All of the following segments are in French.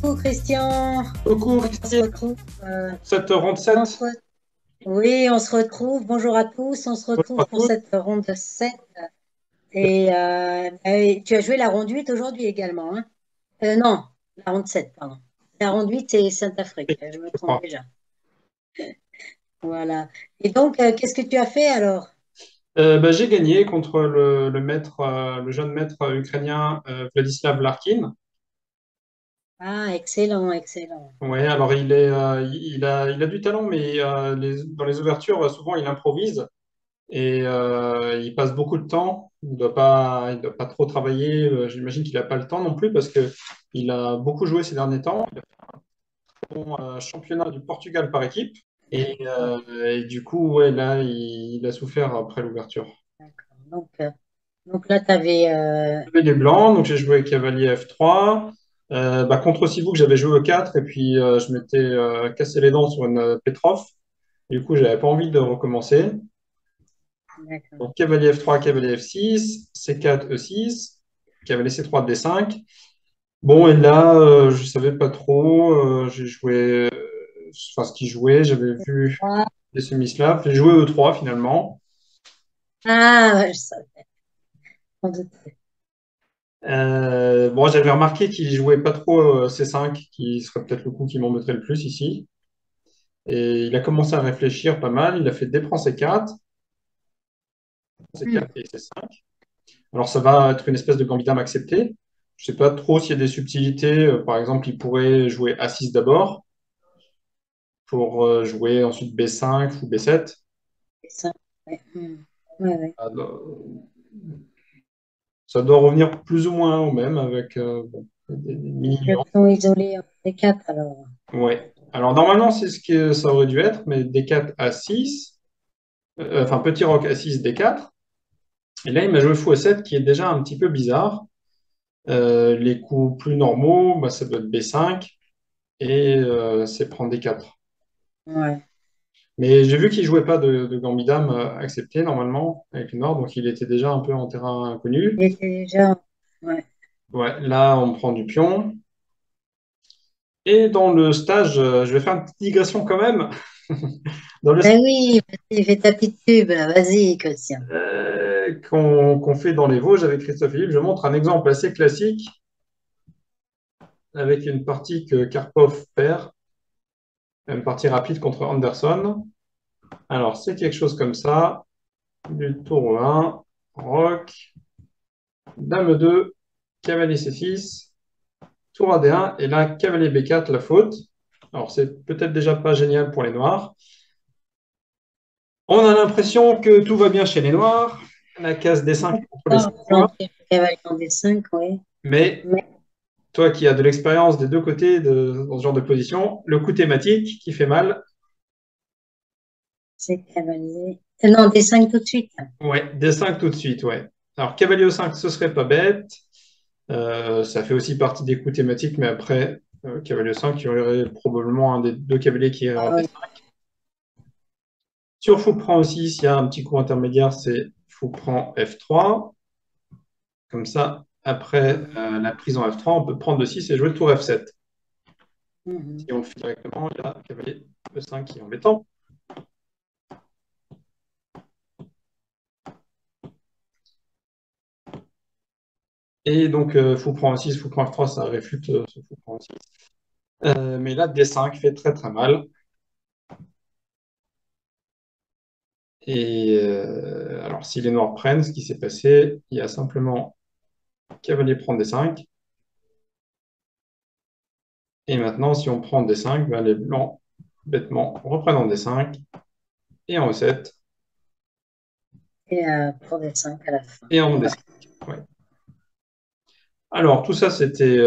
Coucou Christian, Coucou on se Christine, retrouve. euh, on 7h47. se re- Oui, on se retrouve. Bonjour à tous. On se Bonjour à retrouve pour tous. cette ronde 7. Et tu as joué la ronde 8 aujourd'hui également, hein? Non, la ronde 7, pardon. La ronde 8, c'est Saint-Afrique. Je me Je trompe crois. déjà. Voilà. Et donc, qu'est-ce que tu as fait alors? J'ai gagné contre le maître, le jeune maître ukrainien Vladislav Larkin. Ah, excellent, excellent. Ouais, alors il a du talent, mais dans les ouvertures, souvent il improvise et il passe beaucoup de temps. Il doit pas trop travailler. J'imagine qu'il n'a pas le temps non plus parce que il a beaucoup joué ces derniers temps. Il a fait un bon, championnat du Portugal par équipe. Et du coup, ouais, là, il a souffert après l'ouverture. D'accord. Donc là, tu avais. J'avais les blancs, donc j'ai joué cavalier F3. Contre Sivouk, j'avais joué E4 et puis je m'étais cassé les dents sur une Petrov. Du coup, j'avais pas envie de recommencer. D'accord. Donc cavalier F3, cavalier F6, C4, E6, cavalier C3, D5. Bon, et là, je savais pas trop. J'ai joué, enfin ce qu'il jouait, j'avais vu les semi-slaves. J'ai joué E3 finalement. Ah, ouais, je savais. Sans doute. Bon, j'avais remarqué qu'il jouait pas trop C5, qui serait peut-être le coup qui m'embêterait le plus ici. Et il a commencé à réfléchir pas mal. Il a fait D prend C4, Hmm. C4 et C5. Alors ça va être une espèce de gambit-dame accepté. Je sais pas trop s'il y a des subtilités. Par exemple, il pourrait jouer A6 d'abord pour jouer ensuite B5 ou B7. C'est ça. Ouais. Hmm. Ouais, ouais. Ah, ça doit revenir plus ou moins au même avec bon, des Le mini-nuances. pion isolé en D4 alors. Ouais. Alors normalement, c'est ce que ça aurait dû être, mais D4 A6. Enfin petit roc A6 D4. Et là, il m'a joué fou A7 qui est déjà un petit peu bizarre. Les coups plus normaux, ça doit être B5 et c'est prendre D4. Ouais. Mais j'ai vu qu'il jouait pas de gambit dame accepté normalement avec le Nord, donc il était déjà un peu en terrain inconnu. Il était déjà. Ouais. Ouais, là, on prend du pion. Et dans le stage, je vais faire une petite digression quand même. Dans le Ben oui, vas-y, fais ta petite pub, là. Vas-y, Christian. qu'on fait dans les Vosges avec Christophe Philippe, je montre un exemple assez classique avec une partie que Karpov perd, une partie rapide contre Anderson. Alors, c'est quelque chose comme ça. Du tour 1, roc, dame 2, cavalier C6, tour AD1, et là, cavalier B4, la faute. Alors, c'est peut-être déjà pas génial pour les noirs. On a l'impression que tout va bien chez les noirs. La case D5 est contrôlée Oh, 7 fois. planté le cavalier en D5, oui. Mais Mais toi qui as de l'expérience des deux côtés dans ce genre de position, le coup thématique qui fait mal, c'est cavalier. Non, D5 tout de suite. ouais, D5 tout de suite, ouais. Alors, cavalier E5, ce serait pas bête. Ça fait aussi partie des coups thématiques, mais après, cavalier 5, il y aurait probablement un des deux cavaliers qui irait Ah en oui. D5. Sur fou prend aussi, s'il y a un petit coup intermédiaire, c'est fou prend F3. Comme ça, après Mhm. la prise en F3, on peut prendre E6 et jouer le tour F7. Mhm. Si on le fait directement, il y a cavalier E5 qui est embêtant. Et donc, fou prend E6, fou prend F3, ça réfute ce fou prend E6. Mais là, D5 fait très très mal. Et alors, si les noirs prennent, ce qui s'est passé, il y a simplement cavalier prend D5. Et maintenant, si on prend D5, les blancs, bêtement, reprennent en D5 et en E7 Et pour D5 à la fin. et en Ouais. D5. Ouais. Alors, tout ça, c'était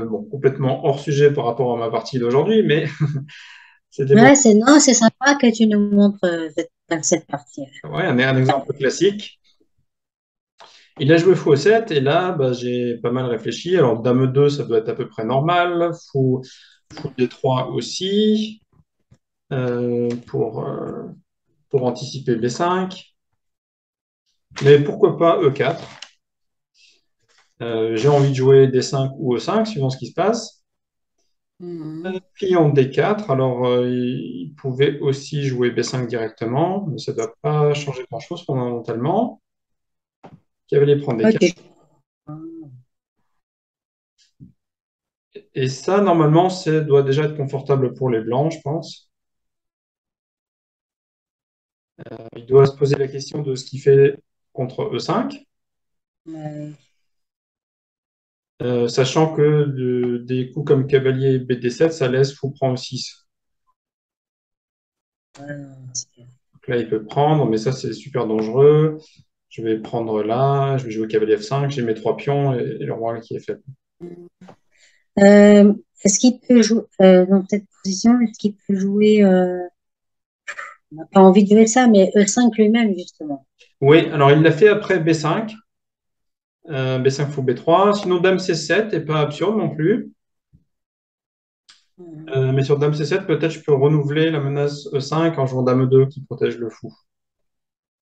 bon, complètement hors sujet par rapport à ma partie d'aujourd'hui, mais c'était pour Ouais, non, c'est sympa que tu nous montres cette partie. ouais, un exemple classique. Il a joué fou E7 et là, j'ai pas mal réfléchi. Alors, dame 2, ça doit être à peu près normal. Fou D3 aussi euh, pour, euh, pour anticiper B5. Mais pourquoi pas E4? J'ai envie de jouer D5 ou E5, suivant ce qui se passe. Mhm. Puis en D4, alors il pouvait aussi jouer B5 directement, mais ça ne doit pas changer grand-chose fondamentalement. Cavalier prend D4. Ok. Et ça, normalement, ça doit déjà être confortable pour les blancs, je pense. Il doit se poser la question de ce qu'il fait contre E5, sachant que des coups comme cavalier BD7, ça laisse fou prend E6. Donc là, il peut prendre, mais ça, c'est super dangereux. Je vais prendre là, je vais jouer cavalier F5, j'ai mes trois pions et le roi qui est fait. Euh, est-ce qu'il peut jouer dans cette position? Est-ce qu'il peut jouer on n'a pas envie de jouer ça, mais E5 lui-même, justement. Oui, alors il l'a fait après B5, B5 fou B3. Sinon, dame C7 n'est pas absurde non plus. Mhm. Mais sur dame C7, peut-être je peux renouveler la menace E5 en jouant dame E2 qui protège le fou.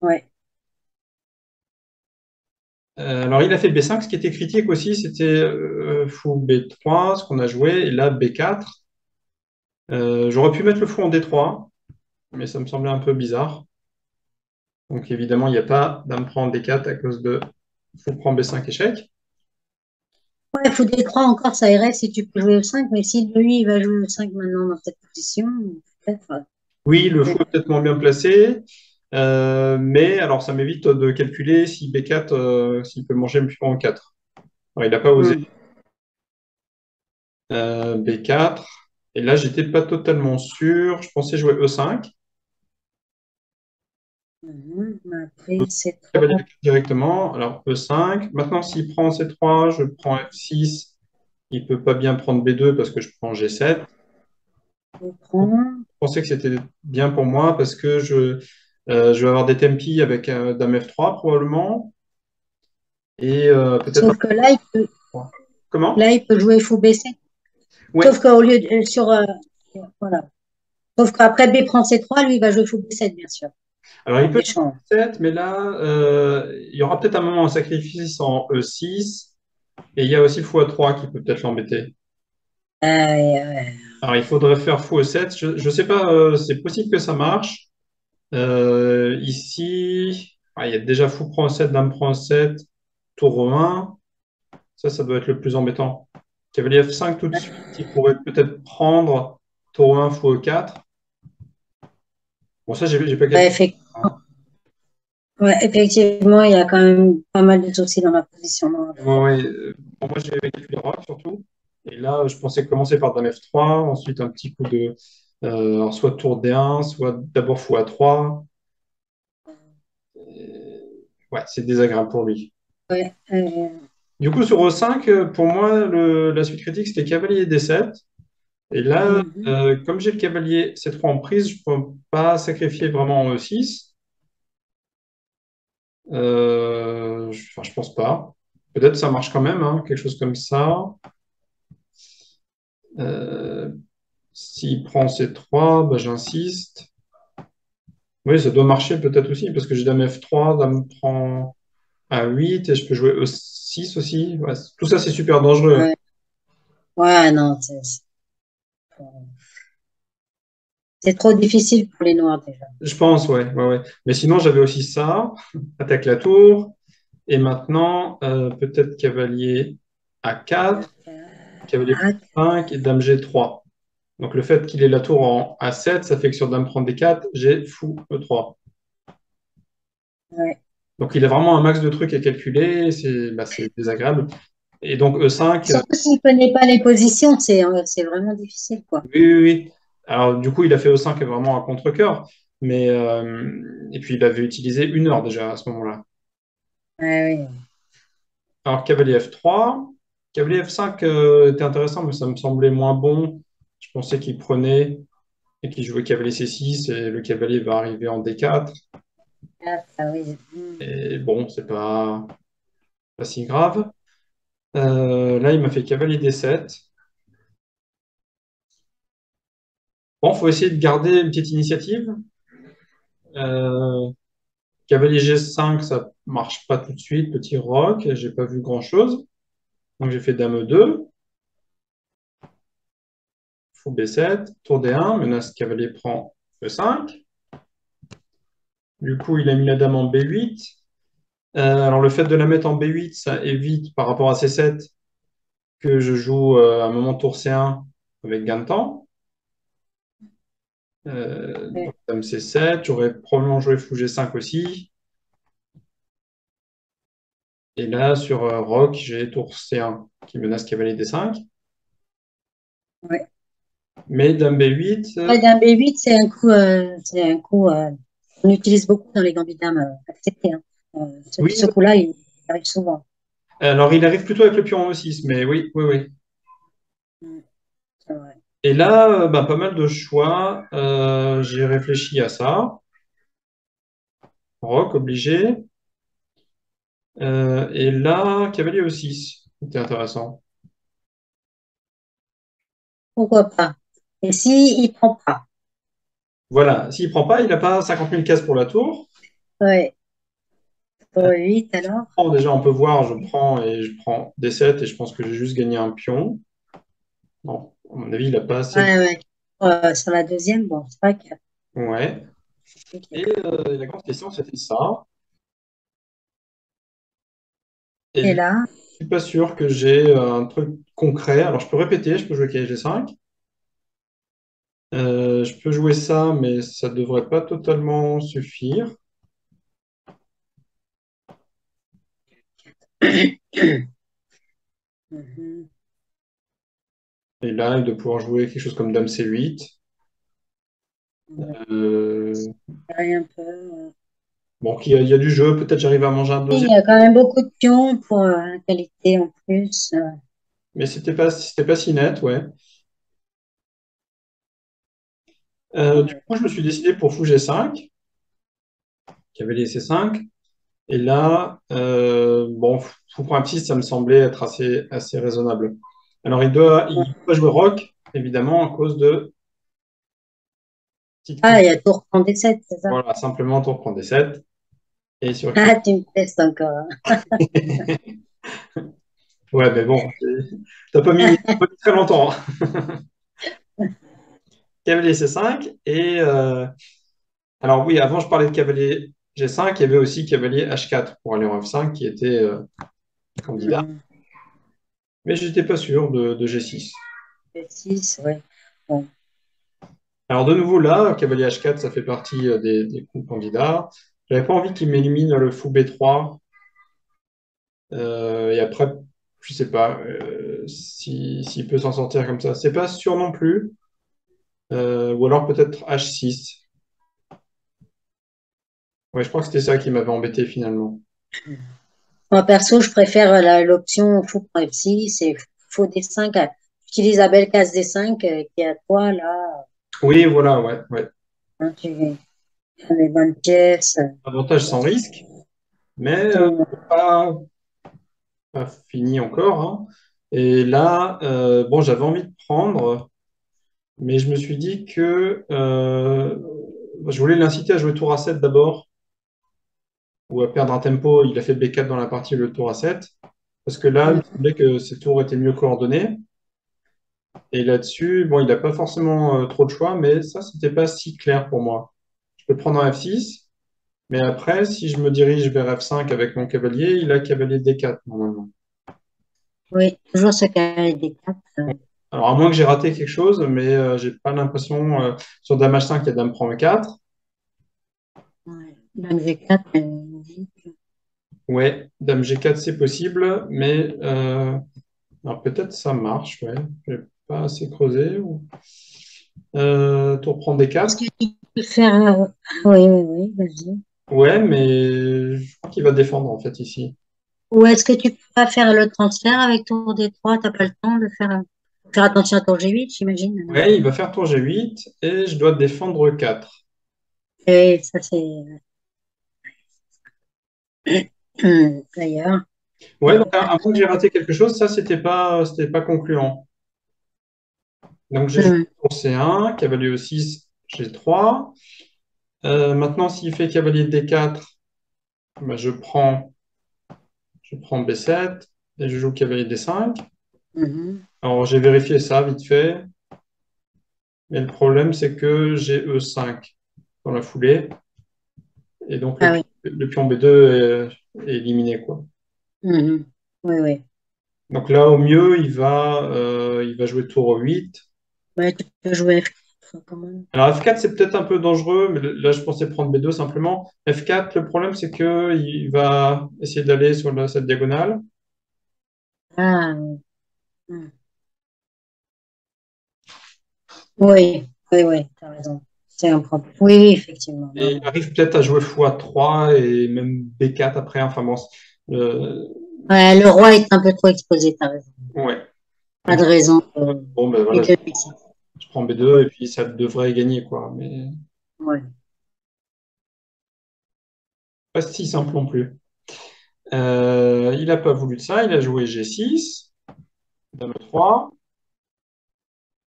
Ouais. Alors, il a fait B5. Ce qui était critique aussi, c'était fou B3, ce qu'on a joué, et là B4. J'aurais pu mettre le fou en D3, mais ça me semblait un peu bizarre. Donc, évidemment, il n'y a pas dame prend D4 à cause de fou prend B5 échec. Ouais, il faut des 3 encore, ça irait si tu peux jouer E5, mais si lui, il va jouer E5 maintenant dans cette position, peut-être. Oui, le fou est peut-être moins bien placé, mais alors ça m'évite de calculer si B4, s'il peut manger le pion en 4. Alors, il n'a pas osé. Mhm. B4. Et là, j'étais pas totalement sûr. Je pensais jouer E5. Mhm. Après, c'est Cavalier 3 4 directement. Alors E5. Maintenant, s'il prend C3, je prends F6. Il peut pas bien prendre B2 parce que je prends G7. pour Je prendre. pensais que c'était bien pour moi parce que je vais avoir des tempi avec Dame F3 probablement. Et peut-être un Sauf que là, F3. Comment? là, il peut jouer fou B7. Ouais. Sauf qu'au lieu de, voilà. Sauf qu'après B prend C3, lui, il va jouer fou B7, bien sûr, Alors, il en peut échange. jouer E7, mais là, il y aura peut-être un moment en sacrifice en E6. Et il y a aussi fou A3 qui peut peut-être l'embêter. Euh, Alors, il faudrait faire fou E7. Je ne sais pas, c'est possible que ça marche. Ici, il y a déjà fou prend E7, dame prend E7, tour E1. Ça doit être le plus embêtant. Cavalier F5 tout de suite, il pourrait peut-être prendre tour E1, fou E4. Bon, ça, j'ai pas ouais, calculé. Hein. ouais, effectivement, il y a quand même pas mal de soucis dans ma position. Ouais, ouais, bon, moi, j'ai calculé rock surtout. Et là, je pensais commencer par dame F3, ensuite un petit coup de alors soit tour D1, soit d'abord fou A3. Ouais, c'est désagréable pour lui. Ouais, Du coup, sur E5, pour moi, la suite critique, c'était cavalier D7. Et là, mhm. comme j'ai le cavalier C3 en prise, je ne peux pas sacrifier vraiment en E6. Enfin, je pense pas. Peut-être ça marche quand même, hein, quelque chose comme ça. Euh, S'il prend C3, bah, j'insiste. Oui, ça doit marcher peut-être aussi, parce que j'ai dame F3, dame prend A8, et je peux jouer E6 aussi. Ouais, tout ça, c'est super dangereux. Ouais, ouais, non, c'est trop difficile pour les Noirs déjà. Je pense, ouais, ouais, ouais. Mais sinon, j'avais aussi ça, attaque la tour, et maintenant, peut-être cavalier A4, cavalier Ah, F5 et dame G3. Donc le fait qu'il ait la tour en A7, ça fait que sur dame prend D4, j'ai fou E3. ouais. Donc il a vraiment un max de trucs à calculer, c'est désagréable. Et donc E5, Surtout s'il ne connaît pas les positions, c'est vraiment difficile, quoi. oui, oui, oui. Alors du coup, il a fait E5 vraiment à contre-cœur, mais et puis il avait utilisé 1 heure déjà à ce moment-là. Ouais, Alors, cavalier F3. Cavalier F5 était intéressant, mais ça me semblait moins bon. Je pensais qu'il prenait et qu'il jouait cavalier C6 et le cavalier va arriver en D4. oui. Et bon, c'est pas si grave. Là, il m'a fait cavalier D7. Bon, faut essayer de garder une petite initiative. Euh, Cavalier G5, ça marche pas tout de suite. Petit roc, j'ai pas vu grand-chose. Donc, j'ai fait dame E2. fou B7, tour D1, menace cavalier prend E5. Du coup, il a mis la dame en B8. Alors, le fait de la mettre en B8, ça évite par rapport à C7 que je joue un moment tour C1 avec gain de temps. Ouais, Donc, dame C7, j'aurais probablement joué fou G5 aussi. Et là, sur Roc, j'ai tour C1 qui menace cavalier D5. ouais. Mais dame B8, Ouais, d'un B8, c'est un coup qu'on utilise beaucoup dans les gambits dames acceptés, hein. oui, Ce coup-là, il arrive souvent. alors il arrive plutôt avec le pion en E6, mais oui, oui, oui. Mm, c'est vrai. Et là, bah, pas mal de choix. J'ai réfléchi à ça. Roc obligé. Et là, cavalier E6. C'était intéressant. Pourquoi pas? Et si il prend pas? Voilà. S'il prend pas, il n'a pas 50 000 cases pour la tour. Ouais. Pour 8 alors? Bon, déjà, on peut voir, je prends et je prends D7 et je pense que j'ai juste gagné un pion. Non, à mon avis, il n'a pas assez. Ouais, ouais. Sur la deuxième, bon, c'est vrai que. Ouais. Et Ok. la grande question, c'était ça. Et Et là, là, je suis pas sûr que j'ai un truc concret. Alors, je peux répéter, je peux jouer KG5. Je peux jouer ça, mais ça devrait pas totalement suffire. mhm, Et là, il doit pouvoir jouer quelque chose comme Dame C8. ouais, Euh, c'est un peu. bon, il y a du jeu. Peut-être j'arrive à manger un Il deuxième. y a quand même beaucoup de pions pour la qualité en plus. Mais c'était pas si net, ouais. Du Ouais. coup, je me suis décidé pour fou G5, cavalier C5. Et là, bon, fou prend M6, ça me semblait être assez raisonnable. Alors, il doit jouer roc, évidemment, à cause de petite Ah, coupe. il y a tour prend des 7, c'est ça? Voilà, simplement, tour prend D7. Et sur Ah, tu me testes encore, ouais, mais bon, t'as pas mis très longtemps, hein. Cavalier C5. Et alors, oui, avant, je parlais de cavalier G5. Il y avait aussi cavalier H4 pour aller en F5 qui était candidat. hein. Mais je n'étais pas sûr de G6. 6, ouais. Bon. Alors, de nouveau, là, cavalier H4, ça fait partie des coups candidats. J'avais pas envie qu'il m'élimine le fou B3. Et après, je sais pas s'il peut s'en sortir comme ça. C'est pas sûr non plus. Ou alors peut-être H6. Ouais, je crois que c'était ça qui m'avait embêté finalement. Moi, perso, je préfère l'option fou prend F6 et faux D5. J'utilise la belle case D5 qui est à toi, là. Oui, voilà, ouais, ouais. Hein, tu as les bonnes pièces. Avantage sans risque, mais pas fini encore, hein. Et là, bon, j'avais envie de prendre, mais je me suis dit que je voulais l'inciter à jouer tour A7 d'abord, ou à perdre un tempo. Il a fait B4 dans la partie, le tour A7, parce que là, il me semblait que ses tours étaient mieux coordonnés. Et là-dessus, bon, il n'a pas forcément trop de choix, mais ça, c'était pas si clair pour moi. Je peux prendre un F6, mais après, si je me dirige vers F5 avec mon cavalier, il a cavalier D4 normalement. Oui, toujours ce carré des 4. Alors, à moins que j'ai raté quelque chose, mais j'ai pas l'impression. Sur Dame H5, il y a Dame prend E4. Ouais. Dame G4, musique. Ouais, Dame G4, c'est possible, mais alors peut-être ça marche, ouais. J'ai pas assez creusé. Tour prend Est-ce D4. que tu peux faire. Oui, oui, oui, vas-y. Ouais, mais je crois qu'il va défendre en fait ici. Ou est-ce que tu peux pas faire le transfert avec tour D3? T'as pas le temps de faire. Faire attention à tour G8, j'imagine. Ouais, il va faire tour G8 et je dois défendre 4. Et ça, c'est. D'ailleurs. Ouais, donc avant que j'ai raté quelque chose, ça, c'était pas concluant. Donc j'ai joué Hum, tour C1, cavalier E6, G3. Maintenant, s'il fait cavalier D4, bah, je prends B7 et je joue cavalier D5. mhm. Alors j'ai vérifié ça vite fait. Mais le problème, c'est que j'ai E5 dans la foulée. Et donc, Ah oui. le pion B2 est éliminé, quoi. Mhm. Oui, oui. Donc là, au mieux, il va jouer tour 8. Ouais, tu peux jouer F4 quand même. Alors F4, c'est peut-être un peu dangereux, mais là, je pensais prendre B2 simplement. F4, le problème, c'est que il va essayer d'aller sur cette diagonale. Ah, hmm. Oui, oui, oui, tu as raison. C'est un problème. Oui, oui, effectivement. Non, Et il non. arrive peut-être à jouer x3 et même B4 après. Enfin bon, Ouais, le roi est un peu trop exposé, tu as raison. ouais. Pas Donc, de raison bon, ben et voilà, de réussite. je prends B2 et puis ça devrait gagner, quoi. Mais Ouais. pas si simple non plus. Il n'a pas voulu de ça, il a joué G6, Dame 3,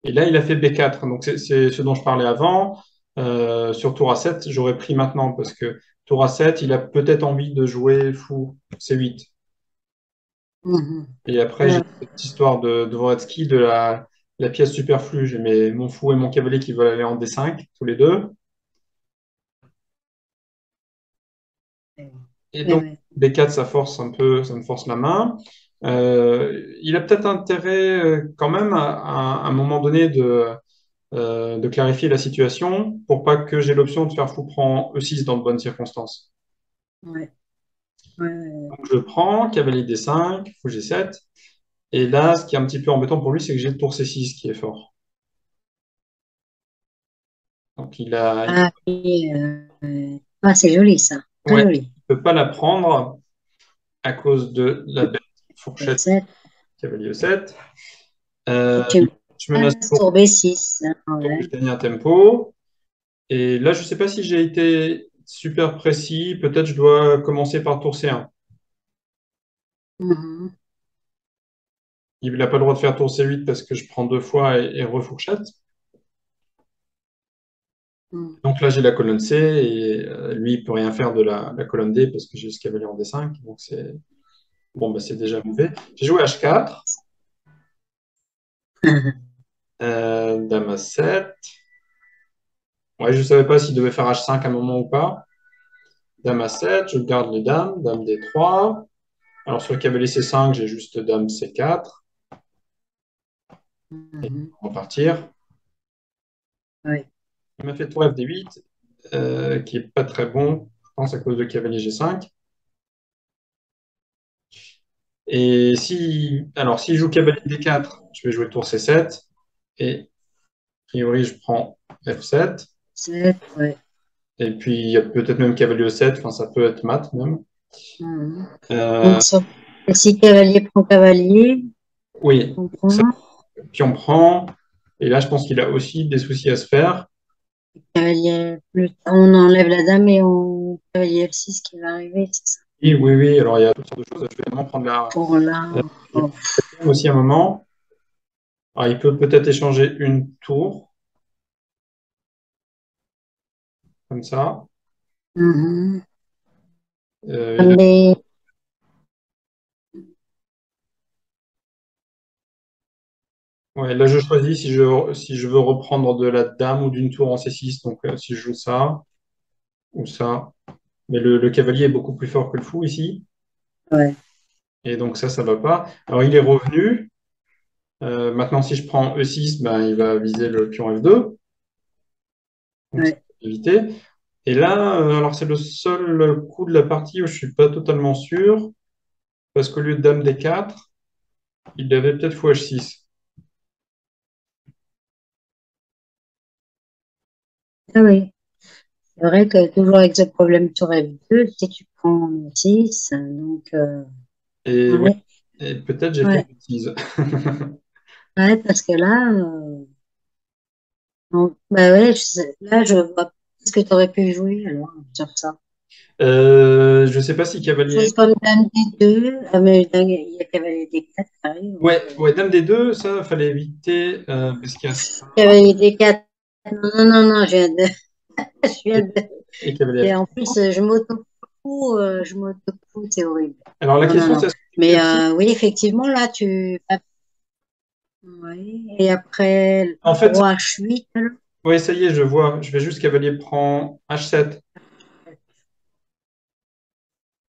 et là il a fait B4. Donc c'est ce dont je parlais avant. Sur tour A7, j'aurais pris maintenant parce que tour A7, il a peut-être envie de jouer fou C8. Mhm. Et après, j'ai Ouais. cette histoire de Dvoretsky, de la pièce superflue. J'ai mon fou et mon cavalier qui veulent aller en D5, tous les deux. Ouais, Et donc, ouais. B4, ça force un peu, ça me force la main. Il a peut-être intérêt quand même à un moment donné de clarifier la situation pour pas que j'ai l'option de faire fou prend E6 dans de bonnes circonstances. Ouais, ouais, ouais. Donc je prends, cavalier D5, fou G7. Et là, ce qui est un petit peu embêtant pour lui, c'est que j'ai le tour C6 qui est fort. Donc il Ah, oui, ah, c'est joli ça. Très ouais, joli. il peut pas la prendre à cause de la bête fourchette B7. cavalier E7. Et Euh, tu je menace passes pour tour B6. donc Ouais. je gagne un tempo. Et là, je sais pas si j'ai été super précis. Peut-être je dois commencer par tour C1. Mhm. Il n'a pas le droit de faire tour C8 parce que je prends deux fois et refourchette. Mhm. Donc là, j'ai la colonne C et lui, il peut rien faire de la colonne D parce que j'ai ce cavalier en D5. Donc c'est bon, bah, c'est déjà mauvais. J'ai joué H4, Dame A7. Ouais, je ne savais pas s'il devait faire H5 à un moment ou pas. Dame A7, je garde les dames, Dame D3. Alors sur le cavalier C5, j'ai juste Dame C4. Et Mhm. on va partir. Ouais. Il m'a fait tour FD8, qui est pas très bon, je pense à cause de cavalier G5. Et alors s'il joue cavalier D4, je vais jouer tour C7. Et a priori, je prends F7. 7, ouais. Et puis, il y a peut-être même cavalier E7, enfin, ça peut être mat même. Mhm. Euh, Donc, si cavalier prend cavalier, oui, on ça, prend. puis on prend. Et là, je pense qu'il a aussi des soucis à se faire. Cavalier plus, on enlève la dame et on cavalier F6 qui va arriver, c'est ça. Oui, oui, oui. Alors, il y a toutes sortes de choses. Je vais vraiment prendre Pour là, j'ai oh. aussi un moment. Alors, il peut peut-être échanger une tour, comme ça. Mhm. Il Dame B, ouais, là, je choisis si je veux reprendre de la dame ou d'une tour en C6. Donc, si je joue ça ou ça. Mais le cavalier est beaucoup plus fort que le fou ici. ouais, Et donc, ça va pas. Alors, il est revenu. Maintenant, si je prends E6, ben, il va viser le pion F2. Donc, ça ouais. va éviter. Et là, alors, c'est le seul coup de la partie où je suis pas totalement sûr. Parce qu'au lieu de dame D4, il avait peut-être fou H6. Ah oui, c'est vrai que toujours avec ce problème tour F2, si tu prends 6, donc, Et ouais, ouais, et peut-être j'ai fait une ouais, bêtise. ouais, parce que là, bah ouais, là, je vois pas ce que tu aurais pu jouer alors sur ça. Je sais pas si cavalier. Chose comme dame D2, mais il y a cavalier D4 qui arrive. Ouais, ouais, dame D2, ça, fallait éviter parce qu'il y a ça. Cavalier D4. Non, non, non, non, je viens de, je viens Et, de, et cavalier et F3. en plus, je m'auto-fous, c'est horrible. Alors la Non, non, question, non. c'est est-ce que Mais cavalier F6. oui, effectivement, là, Oui. Et après, En fait, roi H8, alors? oui, ça y est, je vois. Je vais juste cavalier prend H7.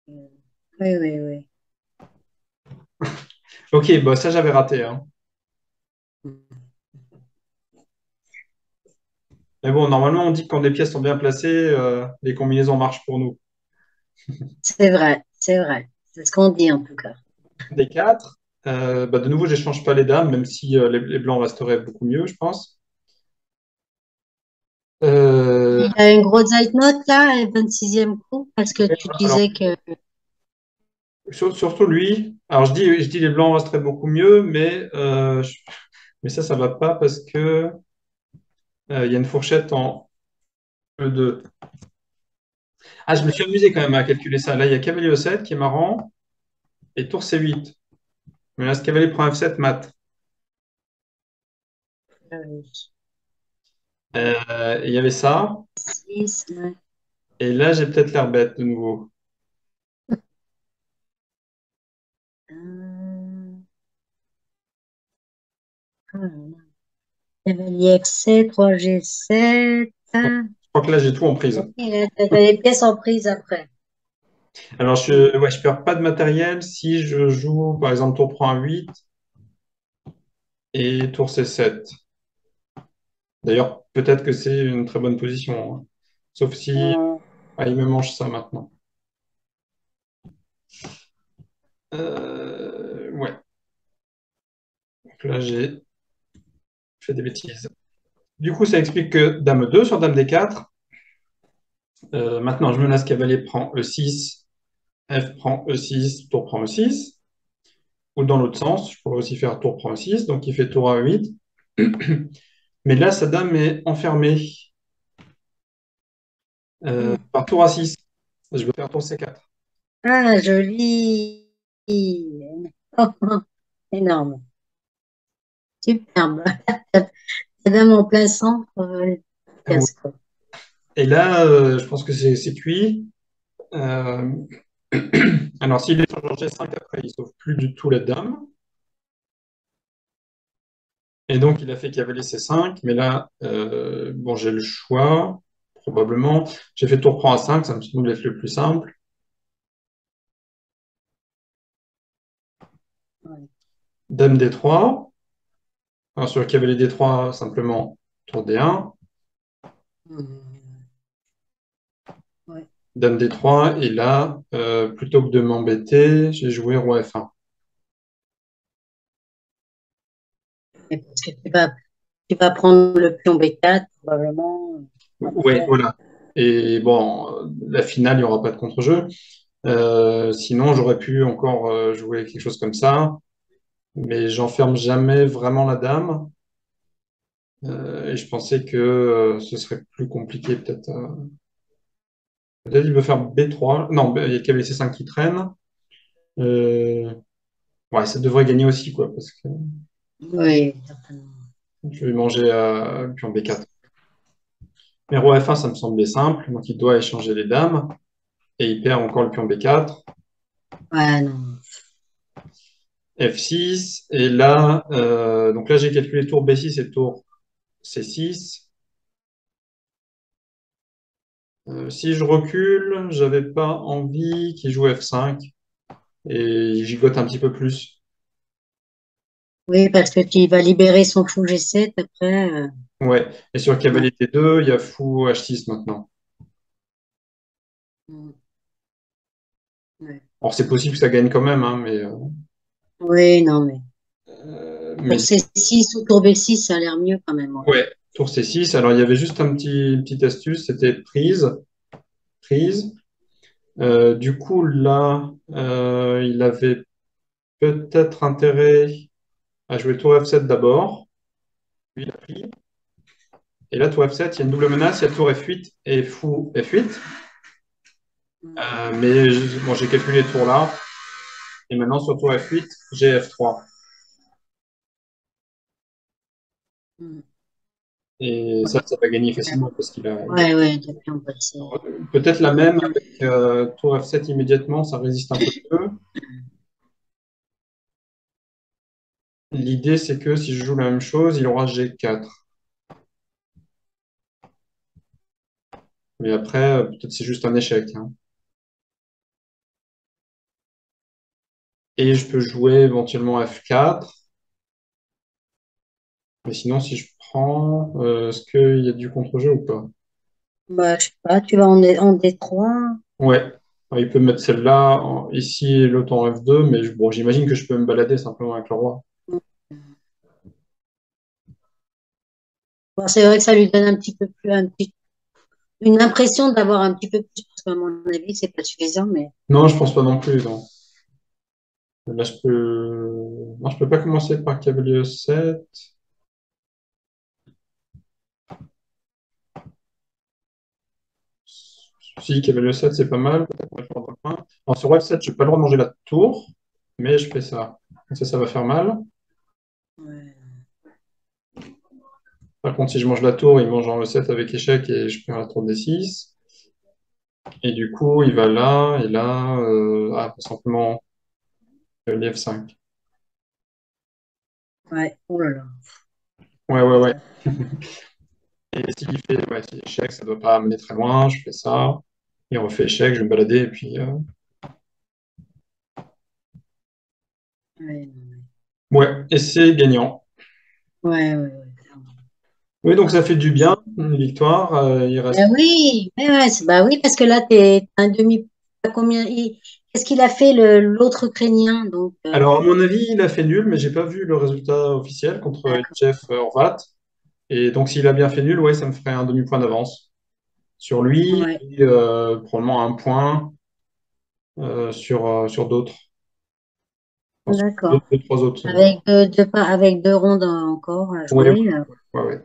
Oui, oui, oui. Ok, bah ça j'avais raté, hein. Mais bon, normalement, on dit que quand des pièces sont bien placées, les combinaisons marchent pour nous. C'est vrai, c'est vrai. C'est ce qu'on dit en tout cas. Des 4. Bah, de nouveau, j'échange pas les dames, même si les blancs resteraient beaucoup mieux, je pense. Euh, Il y a une grosse note là, le 26e coup, parce que tu alors, disais que surtout lui. Alors, je dis les blancs resteraient beaucoup mieux, mais ça va pas parce que il y a une fourchette en E2. Ah, je me suis amusé quand même à calculer ça. Là, il y a cavalier E7 qui est marrant et tour C8. Mais là, ce cavalier prend F7 mat. euh, Il y avait ça. 6, ouais. Et là, j'ai peut-être l'air bête de nouveau. Ah là là. Cavalier X7, 3G7. Je crois que là, j'ai tout en prise. Oui, là, t'as les pièces en prise après. Alors, Mm. je perds pas de matériel si je joue, par exemple, tour prend 8 et tour C7. D'ailleurs, peut-être que c'est une très bonne position, hein. Sauf si Mm. il me mange ça maintenant. Ouais, donc là, j'ai fait des bêtises. Du coup, ça explique que dame 2 sur dame D4. Maintenant, je menace cavalier prend E6, F prend E6, tour prend E6. Ou dans l'autre sens, je pourrais aussi faire tour prend E6, donc il fait tour A8. Mais là, sa dame est enfermée Mm. par tour A6. Je vais faire tour C4. Ah, joli. Énorme. Superbe. La dame en plein centre, Ouais. casse quoi. Et là, je pense que c'est cuit. Euh, Alors, s'il est sur G5 après, il sauve plus du tout la dame. Et donc, il a fait cavalier C5. Mais là, bon, j'ai le choix, probablement. J'ai fait tour prend A5, ça me semble être le plus simple. Ouais. Dame D3. Alors, sur le cavalier D3, simplement tour D1. Mm. Ouais. Dame D3. Et là, plutôt que de m'embêter, j'ai joué roi F1. Et parce que tu vas prendre le pion B4, probablement. Ouais, Après. voilà. Et bon, la finale, il n'y aura pas de contre-jeu. Sinon, j'aurais pu encore jouer quelque chose comme ça, mais j'enferme jamais vraiment la dame. Et je pensais que ce serait plus compliqué, peut-être. Peut-être il veut faire B3. Non, il y a le cavalier C5 qui traîne. Euh, ouais, ça devrait gagner aussi, quoi, parce que Oui, certainement. je vais manger à pion B4. Mais roi F1, ça me semblait simple, donc il doit échanger les dames, et il perd encore le pion B4. Ouais, non. F6, et là, donc là j'ai calculé tour B6 et tour C6. Si je recule, j'avais pas envie qu'il joue F5 et il gigote un petit peu plus. Oui, parce que tu vas libérer son fou G7 après. Ouais, et sur Ouais. cavalier T2, il y a fou H6 maintenant. Mm. Ouais. Alors c'est possible que ça gagne quand même, hein, Oui, non, mais mais pour C6 ou tour B6, ça a l'air mieux quand même. Ouais. ouais, tour C6. Alors il y avait juste petite astuce, c'était prise, prise. Du coup là, il avait peut-être intérêt à jouer tour F7 d'abord. Puis il a pris. Et là, tour F7, il y a une double menace, il y a tour F8 et fou F8. Mm. Bon, j'ai calculé les tours là. Et maintenant, sur tour F8, j'ai F3. Mm. Et Ouais, ça va gagner facilement parce qu'il a ouais, ouais, depuis on passait. peut-être la même avec tour F7 immédiatement, ça résiste un peu mieux. l'idée, c'est que si je joue la même chose, il aura G4. Mais après, peut-être c'est juste un échec, hein. Et je peux jouer éventuellement F4. Mais sinon, si je prends, est-ce qu'il y a du contre-jeu ou pas? Bah, je sais pas, tu vas en D3. Ouais. Alors, il peut mettre celle-là ici et l'autre en F2, mais bon, j'imagine que je peux me balader simplement avec le roi. Bon, c'est vrai que ça lui donne un petit peu plus, une impression d'avoir un petit peu plus, parce qu'à mon avis, c'est pas suffisant, mais Non, je pense pas non plus, non. Là, je peux... Non, je peux pas commencer par cavalier E7. Si, cavalier E7, c'est pas mal. Peut-être qu'on va faire dans le coin. Alors, sur F7, je n'ai pas le droit de manger la tour, mais je fais ça. Ça va faire mal. ouais, Par contre, si je mange la tour, il mange en E7 avec échec et je perds la tour D6. Et du coup, il va là, et là, simplement cavalier F5. ouais, oh là là. Ouais, ouais, ouais. Ça- Et s'il fait ouais, si échec, ça ne doit pas amener très loin. Je fais ça. Il refait échec, je vais me balader, et puis... Ouais, Ouais, et c'est gagnant. ouais, ouais, ouais. Oui, donc ça fait du bien, une victoire. Il reste... Oui, ouais, ouais, bah oui, parce que là, t'es un demi, t'as combien, qu'est-ce qu'il a fait l'autre Ukrainien, donc, Alors, à mon avis, il a fait nul, mais j'ai pas vu le résultat officiel contre d'accord, Jeff Horvat. Et donc, s'il a bien fait nul, ouais, ça me ferait un demi-point d'avance sur lui ouais, et probablement un point sur d'autres. Enfin, sur d'accord. deux, trois autres. Avec deux rondes encore à Ouais, ouais, jouer. ouais, ouais.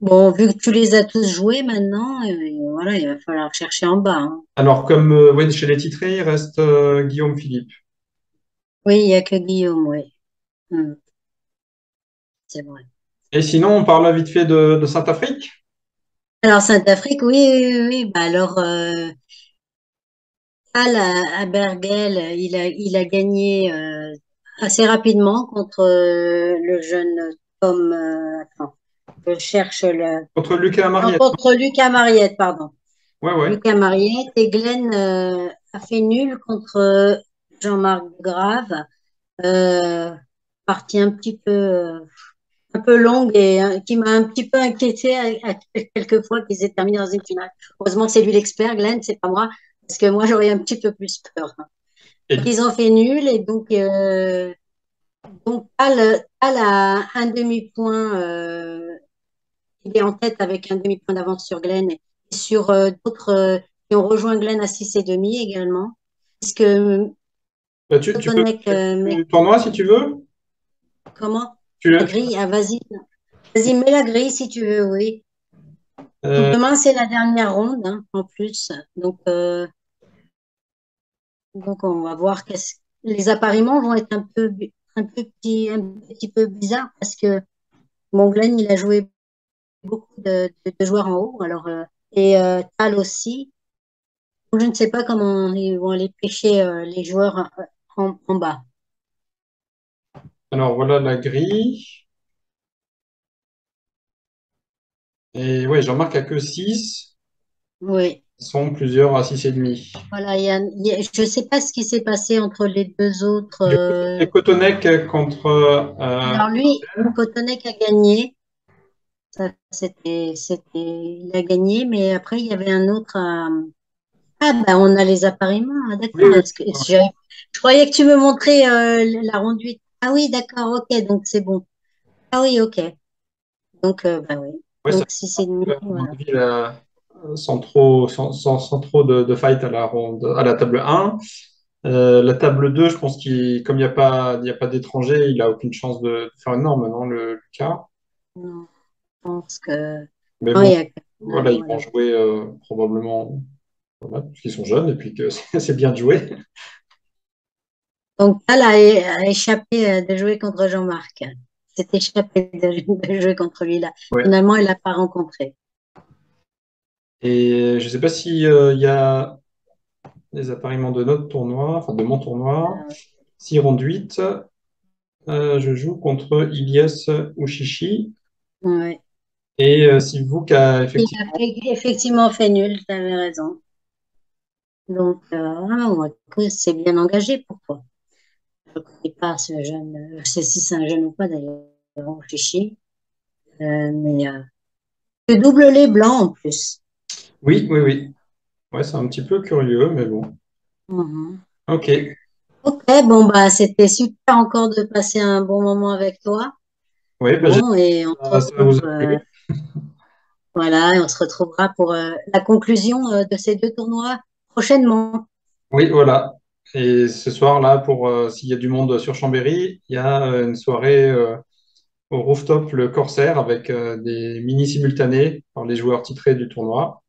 Bon, vu que tu les as tous joués maintenant, voilà, il va falloir chercher en bas, hein. Alors, comme ouais, chez les titrés, il reste Guillaume Philippe. Oui, il n'y a que Guillaume, oui. C'est vrai. Et sinon, on parle vite fait de Saint-Afrique. Alors, Saint-Afrique, oui, oui, oui, oui. Bah, alors, Al à Bergel, il a gagné assez rapidement contre le jeune Tom. Attends, je cherche le. Contre Lucas Non, Mariette. contre Lucas Mariette, pardon. Ouais, ouais. Lucas Mariette et Glenn a fait nul contre Jean-Marc Grave. Euh, Partie un peu longue et qui m'a un petit peu inquiétée quelques fois qu'ils aient terminé dans une finale. Heureusement que c'est lui l'expert, Glenn, c'est pas moi, parce que moi j'aurais un petit peu plus peur. Donc Et ils ont fait nul et donc Al a un demi-point, il est en tête avec un demi-point d'avance sur Glenn et sur d'autres qui ont rejoint Glenn à 6 et demi également. Puisque tu peux Kotonek, faire du tournoi si tu veux. comment? Tu, La grille, ah, vas-y, mets la grille si tu veux, oui. Donc euh, demain, c'est la dernière ronde, hein, en plus. Donc on va voir les appariements vont être un petit peu bizarres parce que mon Glenn, il a joué beaucoup de joueurs en haut, et Tal aussi. Donc, je ne sais pas comment ils vont aller pêcher les joueurs en bas. alors voilà la grille. Et ouais, j'en marque à que 6. Oui. Ils sont plusieurs à 6,5. Voilà, je ne sais pas ce qui s'est passé entre les deux autres. Du coup, c'était Cotonec contre Alors lui, Kotonek a gagné. Ça, il a gagné, mais après, il y avait un autre. Ah, ben, on a les appariements. Ah, oui, d'accord. oui, Je croyais que tu me montrais la ronde 8. Ah oui, d'accord, ok, donc c'est bon. Ah oui, ok. Donc, bah oui. ouais, ça Donc, si c'est demi, à mon voilà. avis, là, sans trop de fight à la ronde, à la table 1. La table 2, je pense comme il y a pas d'étranger, il a aucune chance de faire une norme, non, le Lucas. Non, je pense que. Mais Non, il bon, y a voilà, ils vont voilà. jouer probablement, voilà, parce qu'ils sont jeunes et puis que c'est bien de jouer. Donc, a échappé de jouer contre Jean-Marc. S'est échappé de jouer contre lui là. Ouais. Finalement, il l'a pas rencontré. Et je ne sais pas si il y a des appariements de notre tournoi, enfin de mon tournoi. Euh, 6 rondes 8. Je joue contre Ilyes Ouchichi. Ouais. Et Sivuk a Il a effectivement. effectivement fait nul, tu avais raison. Donc, écoute, c'est bien engagé pour toi. Je ne connais pas ce jeune, je sais si c'est un jeune ou pas d'ailleurs, au Chichi. Mais tu doubles les blancs en plus. Oui, oui, oui. Ouais, c'est un petit peu curieux, mais bon. Mhm. Ok. Ok, bon, bah, c'était super encore de passer un bon moment avec toi. Oui, bah, Bon, et on se ça vous retrouve, a plu. voilà, et on se retrouvera pour la conclusion de ces deux tournois prochainement. Oui, voilà. Et ce soir-là, pour s'il y a du monde sur Chambéry, il y a une soirée au rooftop Le Corsaire avec des mini simultanés par les joueurs titrés du tournoi.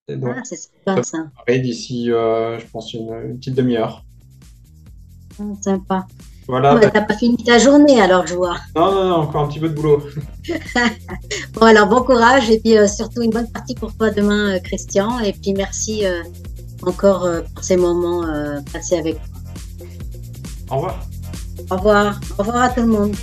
Et Ah, donc, c'est ça sympa va ça. démarrer d'ici, je pense, une petite demi-heure. Sympa. Voilà. Bon, bah, t'as pas fini ta journée alors, je vois. Non, non, non, encore un petit peu de boulot. Bon, alors bon courage et puis surtout une bonne partie pour toi demain, Christian. Et puis merci encore pour ces moments passés avec toi. Au revoir. Au revoir. Au revoir à tout le monde.